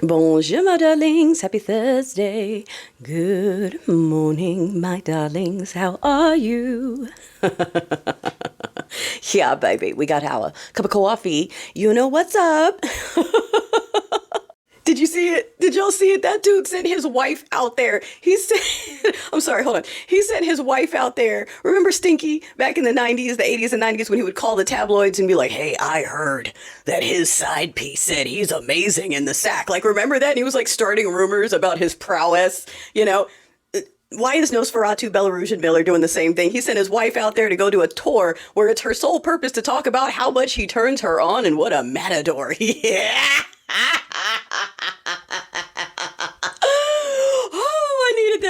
Bonjour, my darlings. Happy Thursday. Good morning, my darlings. How are you? Yeah, baby. We got our cup of coffee. You know what's up. Did you see it? Did y'all see it? That dude sent his wife out there. He said, I'm sorry, hold on. He sent his wife out there. Remember Stinky back in the 90s, the 80s and 90s when he would call the tabloids and be like, hey, I heard that his side piece said he's amazing in the sack. Like, remember that? And he was like starting rumors about his prowess, you know? Why is Nosferatu, Belarusian Miller doing the same thing? He sent his wife out there to go do a tour where it's her sole purpose to talk about how much he turns her on and what a matador he is. Oh, I needed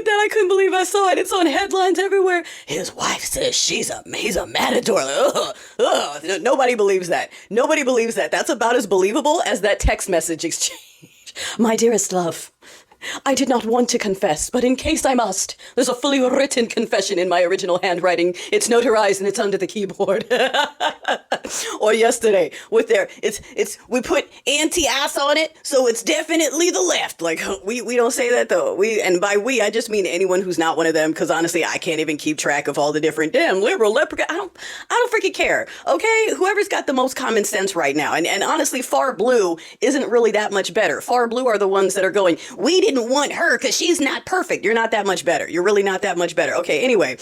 that. I couldn't believe I saw it. It's on headlines everywhere. His wife says he's a matador. Ugh, ugh. Nobody believes that. Nobody believes that. That's about as believable as that text message exchange. My dearest love, I did not want to confess, but in case I must, there's a fully written confession in my original handwriting. It's notarized and it's under the keyboard. Or yesterday with we put anti-ass on it, so it's definitely the left. Like, we don't say that though. And by we, I just mean anyone who's not one of them, because honestly, I can't even keep track of all the different damn liberal leprechaun. I don't freaking care. Okay? Whoever's got the most common sense right now. And honestly, far blue isn't really that much better. Far blue are the ones that are going, we didn't want her because she's not perfect. You're not that much better. You're really not that much better. Okay, anyway,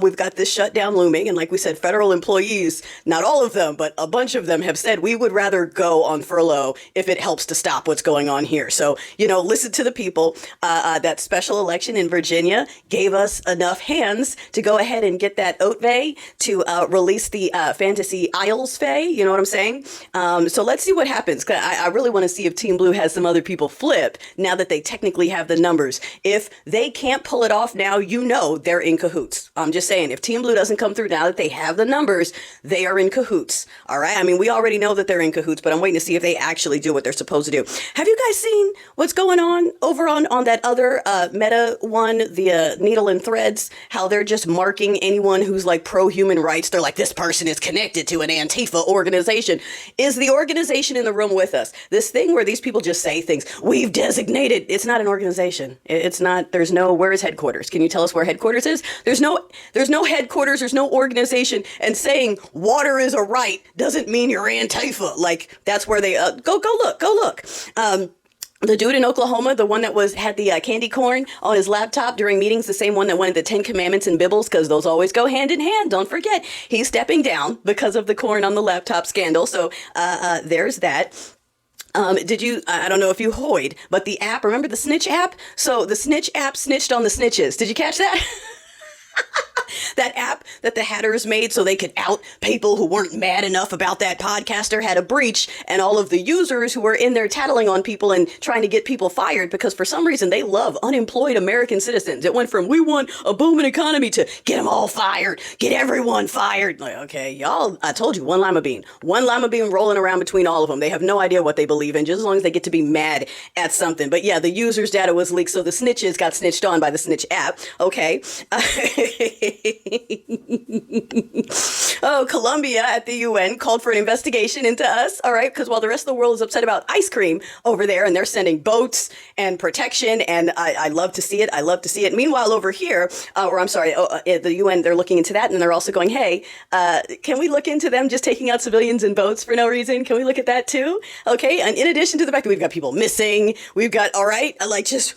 we've got this shutdown looming, and like we said, federal employees, not all of them, but a bunch of them have said we would rather go on furlough if it helps to stop what's going on here. So, listen to the people. That special election in Virginia gave us enough hands to go ahead and get that oat vey to release the Fantasy Isles Fae. You know what I'm saying? So let's see what happens. 'Cause I really want to see if Team Blue has some other people flip now that they technically have the numbers. If they can't pull it off now, they're in cahoots. I'm just saying, if Team Blue doesn't come through now that they have the numbers, they are in cahoots. All right. I mean, we already know that they're in cahoots, but I'm waiting to see if they actually do what they're supposed to do. Have you guys seen what's going on over on that other Meta one, the Needle and Threads, how they're just marking anyone who's like pro-human rights? They're like, this person is connected to an Antifa organization. Is the organization in the room with us? This thing where these people just say things, we've designated, it's not an organization. It's not, where is headquarters? Can you tell us where headquarters is? There's no headquarters, there's no organization, and saying water is a right doesn't mean you're Antifa. Like, that's where they, go look. The dude in Oklahoma, the one that had the candy corn on his laptop during meetings, the same one that wanted the 10 Commandments and Bibbles, because those always go hand in hand. Don't forget, he's stepping down because of the corn on the laptop scandal. So there's that. I don't know if you hoid, but the app, remember the Snitch app? So the Snitch app snitched on the snitches. Did you catch that? That app that the hackers made so they could out people who weren't mad enough about that podcaster had a breach, and all of the users who were in there tattling on people and trying to get people fired because for some reason they love unemployed American citizens. It went from we want a booming economy to get them all fired, get everyone fired. Like, okay, y'all, I told you, one lima bean rolling around between all of them. They have no idea what they believe in, just as long as they get to be mad at something. But yeah, the users' data was leaked, so the snitches got snitched on by the Snitch app. Okay. Oh, Colombia at the UN called for an investigation into us. All right. Because while the rest of the world is upset about ice cream over there and they're sending boats and protection, and I love to see it. Meanwhile, over here, the UN, they're looking into that. And they're also going, hey, can we look into them just taking out civilians in boats for no reason? Can we look at that too? Okay. And in addition to the fact that we've got people missing, we've got, all right, like just...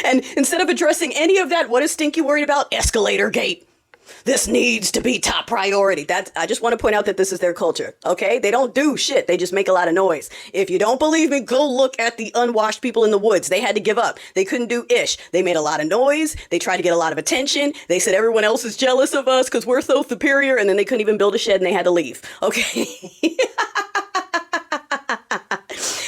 And instead of addressing any of that, what is Stinky worried about? EscalatorGate. This needs to be top priority. I just want to point out that this is their culture, okay? They don't do shit. They just make a lot of noise. If you don't believe me, go look at the unwashed people in the woods. They had to give up. They couldn't do ish. They made a lot of noise. They tried to get a lot of attention. They said everyone else is jealous of us because we're so superior, and then they couldn't even build a shed and they had to leave, okay?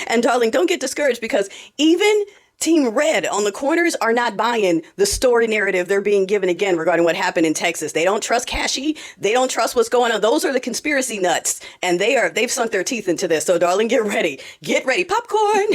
And darling, don't get discouraged because even Team Red on the corners are not buying the story narrative they're being given again regarding what happened in Texas. They don't trust Cashy. They don't trust what's going on. Those are the conspiracy nuts, and they've sunk their teeth into this. So, darling, get ready. Get ready. Popcorn.